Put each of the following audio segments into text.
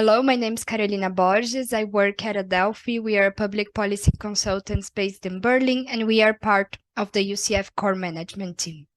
Hello, my name is Carolina Borges. I work at Adelphi. We are public policy consultants based in Berlin, and we are part of the UCF core management team.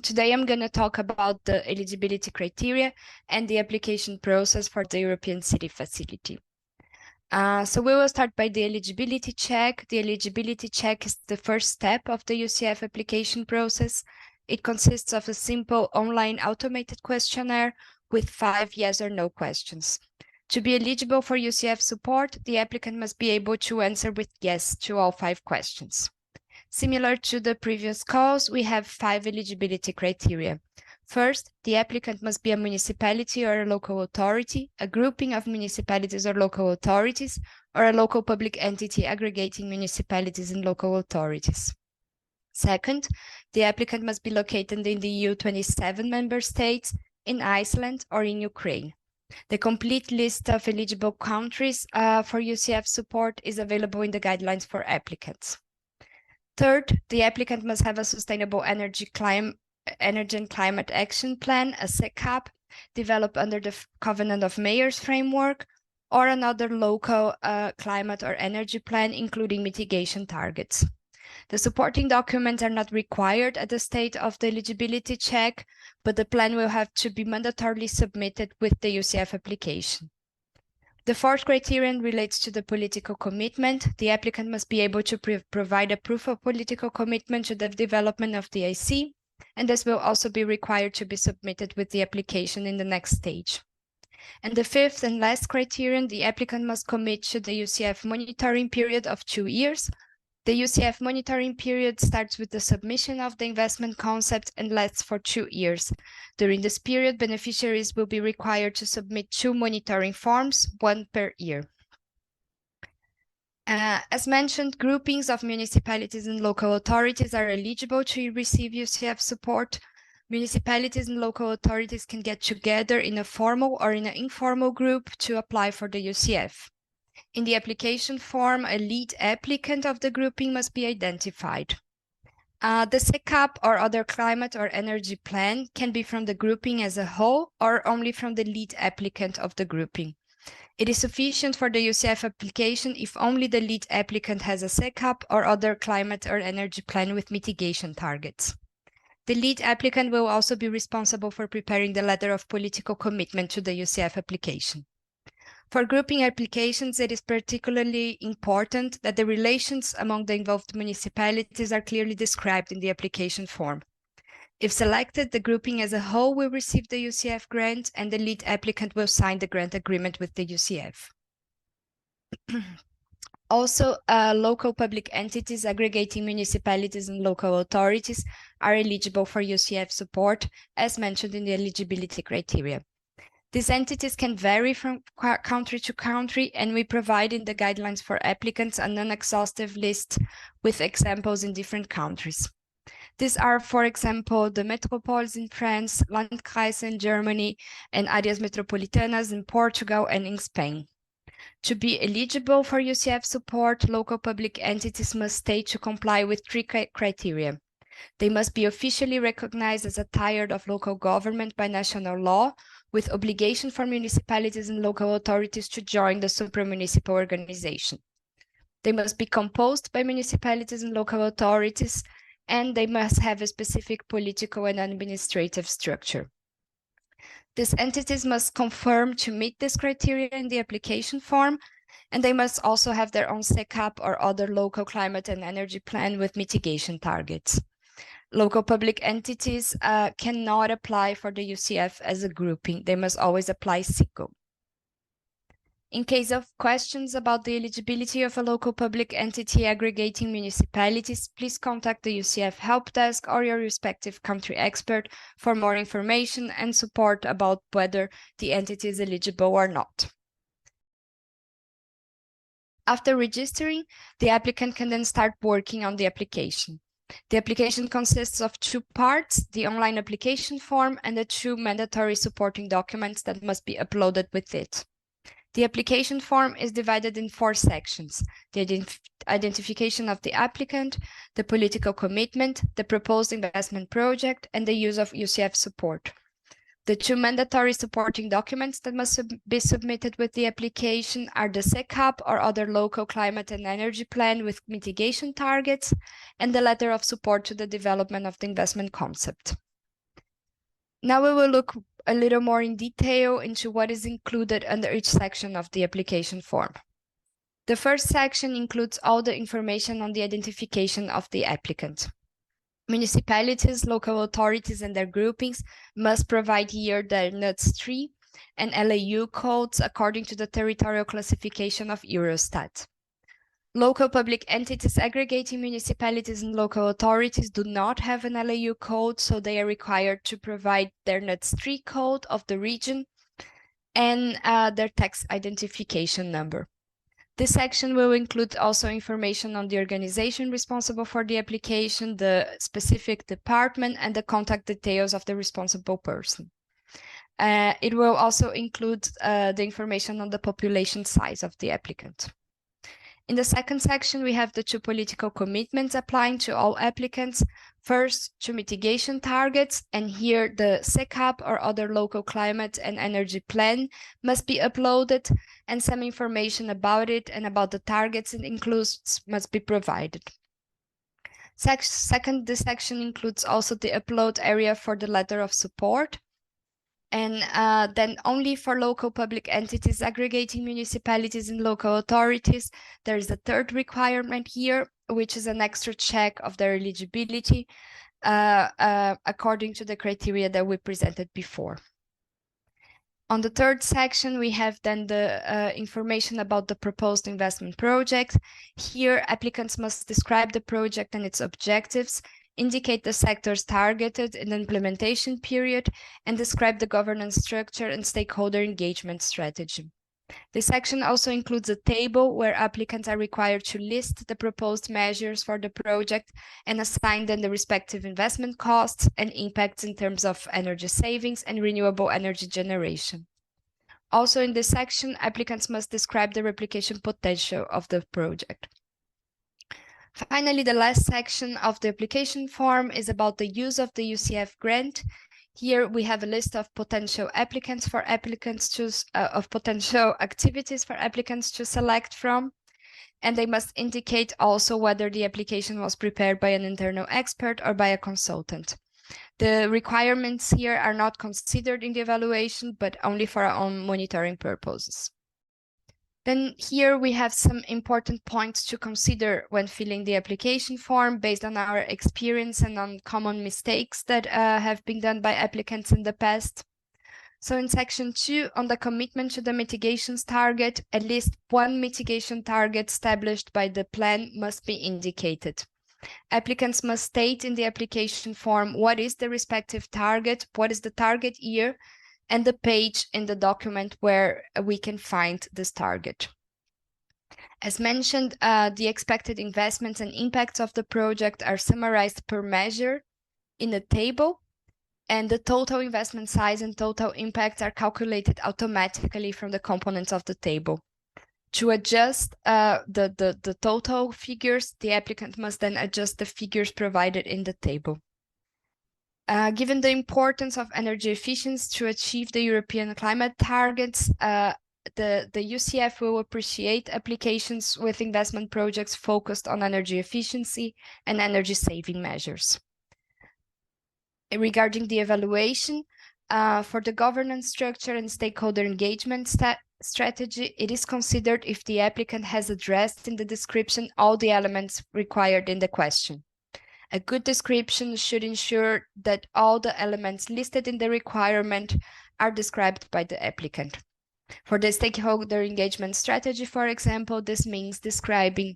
Today, I'm going to talk about the eligibility criteria and the application process for the European City Facility. So we will start by the eligibility check. The eligibility check is the first step of the UCF application process. It consists of a simple online automated questionnaire with 5 yes or no questions. To be eligible for UCF support, the applicant must be able to answer with yes to all 5 questions. Similar to the previous calls, we have 5 eligibility criteria. First, the applicant must be a municipality or a local authority, a grouping of municipalities or local authorities, or a local public entity aggregating municipalities and local authorities. Second, the applicant must be located in the EU 27 member states, in Iceland, or in Ukraine. The complete list of eligible countries for UCF support is available in the guidelines for applicants. Third, the applicant must have a sustainable energy and climate action plan, a SECAP, developed under the Covenant of Mayors framework, or another local climate or energy plan, including mitigation targets. The supporting documents are not required at the stage of the eligibility check, but the plan will have to be mandatorily submitted with the UCF application. The fourth criterion relates to the political commitment. The applicant must be able to provide a proof of political commitment to the development of the IC, and this will also be required to be submitted with the application in the next stage. And the fifth and last criterion, the applicant must commit to the UCF monitoring period of 2 years. The UCF monitoring period starts with the submission of the investment concept and lasts for 2 years. During this period, beneficiaries will be required to submit 2 monitoring forms, 1 per year. As mentioned, groupings of municipalities and local authorities are eligible to receive UCF support. Municipalities and local authorities can get together in a formal or in an informal group to apply for the UCF. In the application form, a lead applicant of the grouping must be identified. The SECAP or other climate or energy plan can be from the grouping as a whole or only from the lead applicant of the grouping. It is sufficient for the UCF application if only the lead applicant has a SECAP or other climate or energy plan with mitigation targets. The lead applicant will also be responsible for preparing the letter of political commitment to the UCF application. For grouping applications, it is particularly important that the relations among the involved municipalities are clearly described in the application form. If selected, the grouping as a whole will receive the UCF grant and the lead applicant will sign the grant agreement with the UCF. Also, local public entities aggregating municipalities and local authorities are eligible for UCF support, as mentioned in the eligibility criteria. These entities can vary from country to country, and we provide in the guidelines for applicants a non-exhaustive list with examples in different countries. These are, for example, the metropoles in France, Landkreise in Germany, and áreas metropolitanas in Portugal and in Spain. To be eligible for UCF support, local public entities must state to comply with 3 criteria. They must be officially recognized as a tier of local government by national law, with obligation for municipalities and local authorities to join the supramunicipal organization. They must be composed by municipalities and local authorities, and they must have a specific political and administrative structure. These entities must confirm to meet this criteria in the application form, and they must also have their own SECAP or other local climate and energy plan with mitigation targets. Local public entities cannot apply for the UCF as a grouping. They must always apply single. In case of questions about the eligibility of a local public entity aggregating municipalities, please contact the UCF help desk or your respective country expert for more information and support about whether the entity is eligible or not. After registering, the applicant can then start working on the application. The application consists of 2 parts, the online application form and the 2 mandatory supporting documents that must be uploaded with it. The application form is divided in 4 sections: the identification of the applicant, the political commitment, the proposed investment project, and the use of UCF support. The two mandatory supporting documents that must be submitted with the application are the SECAP or other local climate and energy plan with mitigation targets, and the letter of support to the development of the investment concept. Now we will look a little more in detail into what is included under each section of the application form. The first section includes all the information on the identification of the applicant. Municipalities, local authorities, and their groupings must provide here their NUTS 3 and LAU codes according to the territorial classification of Eurostat. Local public entities aggregating municipalities and local authorities do not have an LAU code, so they are required to provide their NUTS 3 code of the region and their tax identification number. This section will include also information on the organization responsible for the application, the specific department, and the contact details of the responsible person. It will also include the information on the population size of the applicant. In the second section, we have the two political commitments applying to all applicants. First, to mitigation targets, and here the SECAP or other local climate and energy plan must be uploaded, and some information about it and about the targets it includes must be provided. Second, this section includes also the upload area for the letter of support. And then only for local public entities aggregating municipalities and local authorities, there is a third requirement here, which is an extra check of their eligibility according to the criteria that we presented before. On the third section, we have then the information about the proposed investment project. Here, applicants must describe the project and its objectives, indicate the sectors targeted in the implementation period, and describe the governance structure and stakeholder engagement strategy. This section also includes a table where applicants are required to list the proposed measures for the project and assign them the respective investment costs and impacts in terms of energy savings and renewable energy generation. Also in this section, applicants must describe the replication potential of the project. Finally, the last section of the application form is about the use of the EUCF grant. Here we have a list of potential applicants for applicants to of potential activities for applicants to select from, and they must indicate also whether the application was prepared by an internal expert or by a consultant. The requirements here are not considered in the evaluation, but only for our own monitoring purposes. Then here we have some important points to consider when filling the application form based on our experience and on common mistakes that have been done by applicants in the past. So in section 2, on the commitment to the mitigations target, at least one mitigation target established by the plan must be indicated. Applicants must state in the application form what is the respective target, what is the target year, and the page in the document where we can find this target. As mentioned, the expected investments and impacts of the project are summarized per measure in a table, and the total investment size and total impacts are calculated automatically from the components of the table. To adjust the total figures, the applicant must then adjust the figures provided in the table. Given the importance of energy efficiency to achieve the European climate targets, the EUCF will appreciate applications with investment projects focused on energy efficiency and energy saving measures. Regarding the evaluation, for the governance structure and stakeholder engagement strategy, it is considered if the applicant has addressed in the description all the elements required in the question. A good description should ensure that all the elements listed in the requirement are described by the applicant. For the stakeholder engagement strategy, for example, this means describing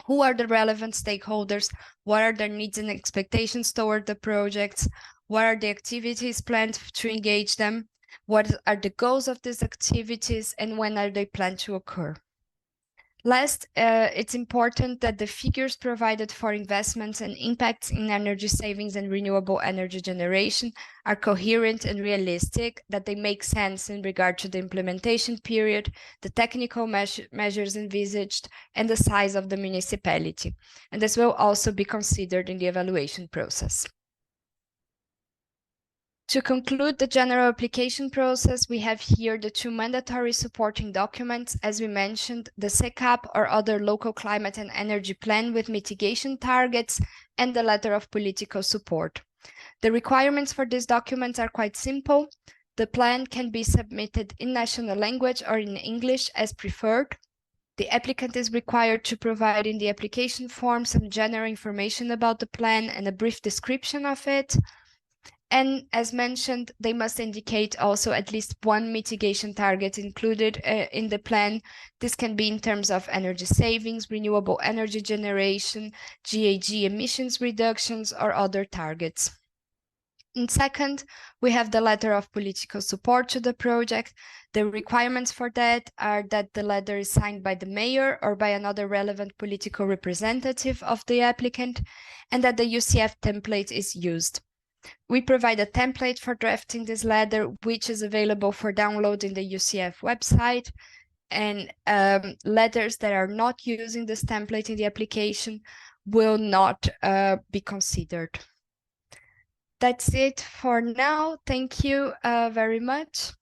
who are the relevant stakeholders, what are their needs and expectations toward the projects, what are the activities planned to engage them, what are the goals of these activities, and when are they planned to occur. Last, it's important that the figures provided for investments and impacts in energy savings and renewable energy generation are coherent and realistic, that they make sense in regard to the implementation period, the technical measures envisaged, and the size of the municipality. And this will also be considered in the evaluation process. To conclude the general application process, we have here the two mandatory supporting documents, as we mentioned, the SECAP or other local climate and energy plan with mitigation targets, and the letter of political support. The requirements for these documents are quite simple. The plan can be submitted in national language or in English as preferred. The applicant is required to provide in the application form some general information about the plan and a brief description of it. And as mentioned, they must indicate also at least one mitigation target included in the plan. This can be in terms of energy savings, renewable energy generation, GHG emissions reductions, or other targets. And second, we have the letter of political support to the project. The requirements for that are that the letter is signed by the mayor or by another relevant political representative of the applicant, and that the EUCF template is used. We provide a template for drafting this letter, which is available for download in the EUCF website, and letters that are not using this template in the application will not be considered. That's it for now. Thank you very much.